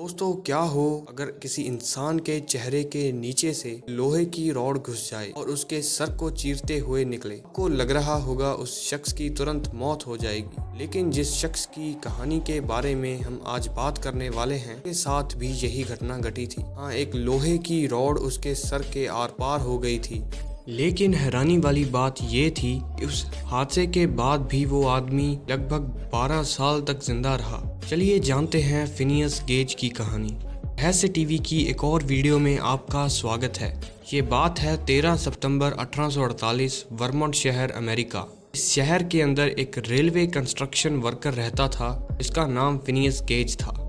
दोस्तों क्या हो अगर किसी इंसान के चेहरे के नीचे से लोहे की रॉड घुस जाए और उसके सर को चीरते हुए निकले। आपको लग रहा होगा उस शख्स की तुरंत मौत हो जाएगी, लेकिन जिस शख्स की कहानी के बारे में हम आज बात करने वाले हैं के साथ भी यही घटना घटी थी। हाँ, एक लोहे की रॉड उसके सर के आर पार हो गई थी। लेकिन हैरानी वाली बात ये थी कि उस हादसे के बाद भी वो आदमी लगभग 12 साल तक जिंदा रहा। चलिए जानते हैं फिनियस गेज की कहानी। रहस्य टीवी की एक और वीडियो में आपका स्वागत है। ये बात है 13 सितंबर 1848 वर्मोंट शहर अमेरिका। इस शहर के अंदर एक रेलवे कंस्ट्रक्शन वर्कर रहता था जिसका नाम फिनियस गेज था।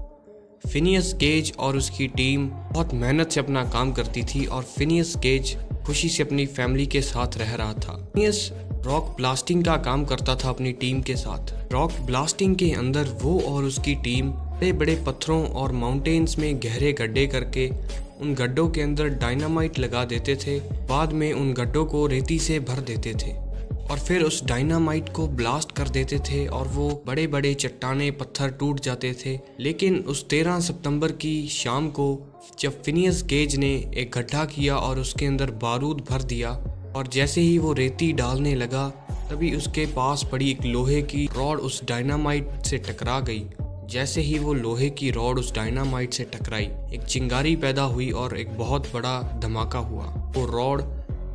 फिनियस गेज और उसकी टीम बहुत मेहनत से अपना काम करती थी और फिनियस गेज खुशी से अपनी फैमिली के साथ रह रहा था। फिनियस रॉक ब्लास्टिंग का काम करता था अपनी टीम के साथ। रॉक ब्लास्टिंग के अंदर वो और उसकी टीम बड़े बड़े पत्थरों और माउंटेन्स में गहरे गड्ढे करके उन गड्ढों के अंदर डायनामाइट लगा देते थे। बाद में उन गड्ढों को रेती से भर देते थे और फिर उस डायनामाइट को ब्लास्ट कर देते थे और वो बड़े बड़े चट्टाने पत्थर टूट जाते थे। लेकिन उस 13 सितंबर की शाम को जब फिनियस गेज ने एक गड्ढा किया और उसके अंदर बारूद भर दिया और जैसे ही वो रेती डालने लगा तभी उसके पास पड़ी एक लोहे की रॉड उस डायनामाइट से टकरा गई। जैसे ही वो लोहे की रॉड उस डायनामाइट से टकराई, एक चिंगारी पैदा हुई और एक बहुत बड़ा धमाका हुआ। वो रॉड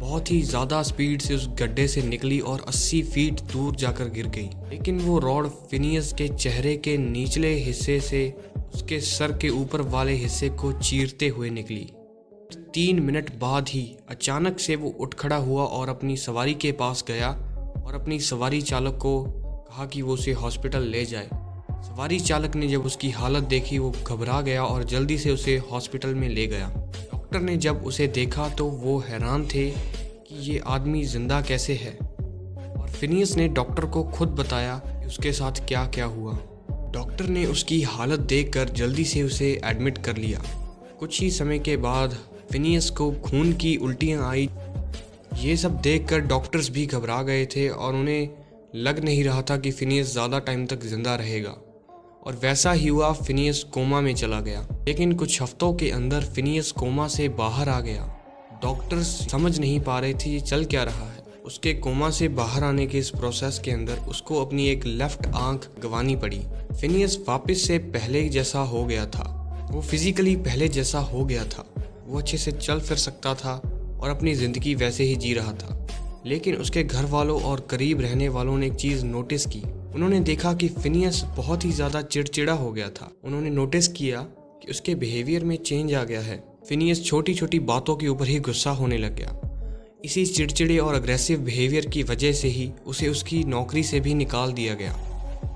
बहुत ही ज़्यादा स्पीड से उस गड्ढे से निकली और 80 फीट दूर जाकर गिर गई। लेकिन वो रॉड फिनियस के चेहरे के निचले हिस्से से उसके सर के ऊपर वाले हिस्से को चीरते हुए निकली। 3 मिनट बाद ही अचानक से वो उठ खड़ा हुआ और अपनी सवारी के पास गया और अपनी सवारी चालक को कहा कि वो उसे हॉस्पिटल ले जाए। सवारी चालक ने जब उसकी हालत देखी वो घबरा गया और जल्दी से उसे हॉस्पिटल में ले गया। डॉक्टर ने जब उसे देखा तो वो हैरान थे कि ये आदमी जिंदा कैसे है और फिनियस ने डॉक्टर को खुद बताया कि उसके साथ क्या क्या हुआ। डॉक्टर ने उसकी हालत देखकर जल्दी से उसे एडमिट कर लिया। कुछ ही समय के बाद फिनियस को खून की उल्टियाँ आई। ये सब देखकर डॉक्टर्स भी घबरा गए थे और उन्हें लग नहीं रहा था कि फिनियस ज़्यादा टाइम तक जिंदा रहेगा। और वैसा ही हुआ, फिनियस कोमा में चला गया। लेकिन कुछ हफ्तों के अंदर फिनियस कोमा से बाहर आ गया। डॉक्टर्स समझ नहीं पा रहे थे ये चल क्या रहा है। उसके कोमा से बाहर आने के इस प्रोसेस के अंदर उसको अपनी एक लेफ्ट आंख गंवानी पड़ी। फिनियस वापस से पहले जैसा हो गया था। वो फिजिकली पहले जैसा हो गया था। वो अच्छे से चल फिर सकता था और अपनी ज़िंदगी वैसे ही जी रहा था। लेकिन उसके घर वालों और करीब रहने वालों ने एक चीज़ नोटिस की। उन्होंने देखा कि फिनियस बहुत ही ज़्यादा चिड़चिड़ा हो गया था। उन्होंने नोटिस किया कि उसके बिहेवियर में चेंज आ गया है। फिनियस छोटी छोटी बातों के ऊपर ही गुस्सा होने लग गया। इसी चिड़चिड़े और अग्रेसिव बिहेवियर की वजह से ही उसे उसकी नौकरी से भी निकाल दिया गया।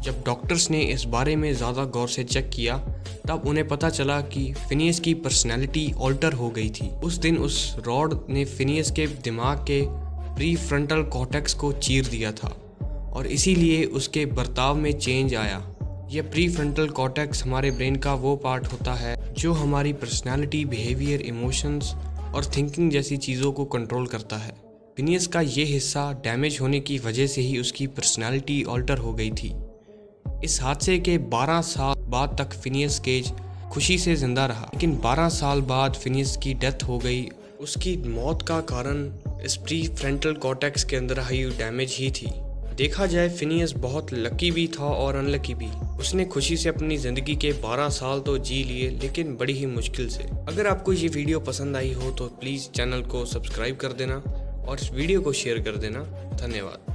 जब डॉक्टर्स ने इस बारे में ज़्यादा गौर से चेक किया तब उन्हें पता चला कि फिनियस की पर्सनैलिटी ऑल्टर हो गई थी। उस दिन उस रॉड ने फिनियस के दिमाग के प्रीफ्रंटल कॉर्टेक्स को चीर दिया था और इसीलिए उसके बर्ताव में चेंज आया। यह प्रीफ्रंटल कॉर्टेक्स हमारे ब्रेन का वो पार्ट होता है जो हमारी पर्सनैलिटी, बिहेवियर, इमोशंस और थिंकिंग जैसी चीज़ों को कंट्रोल करता है। फिनियस का ये हिस्सा डैमेज होने की वजह से ही उसकी पर्सनैलिटी ऑल्टर हो गई थी। इस हादसे के 12 साल बाद तक फिनियस गेज खुशी से जिंदा रहा, लेकिन 12 साल बाद फिनियस की डेथ हो गई। उसकी मौत का कारण इस प्रीफ्रंटल कॉर्टेक्स के अंदर आई डैमेज ही थी। देखा जाए फिनियस बहुत लकी भी था और अनलकी भी। उसने खुशी से अपनी ज़िंदगी के 12 साल तो जी लिए, लेकिन बड़ी ही मुश्किल से। अगर आपको ये वीडियो पसंद आई हो तो प्लीज़ चैनल को सब्सक्राइब कर देना और इस वीडियो को शेयर कर देना। धन्यवाद।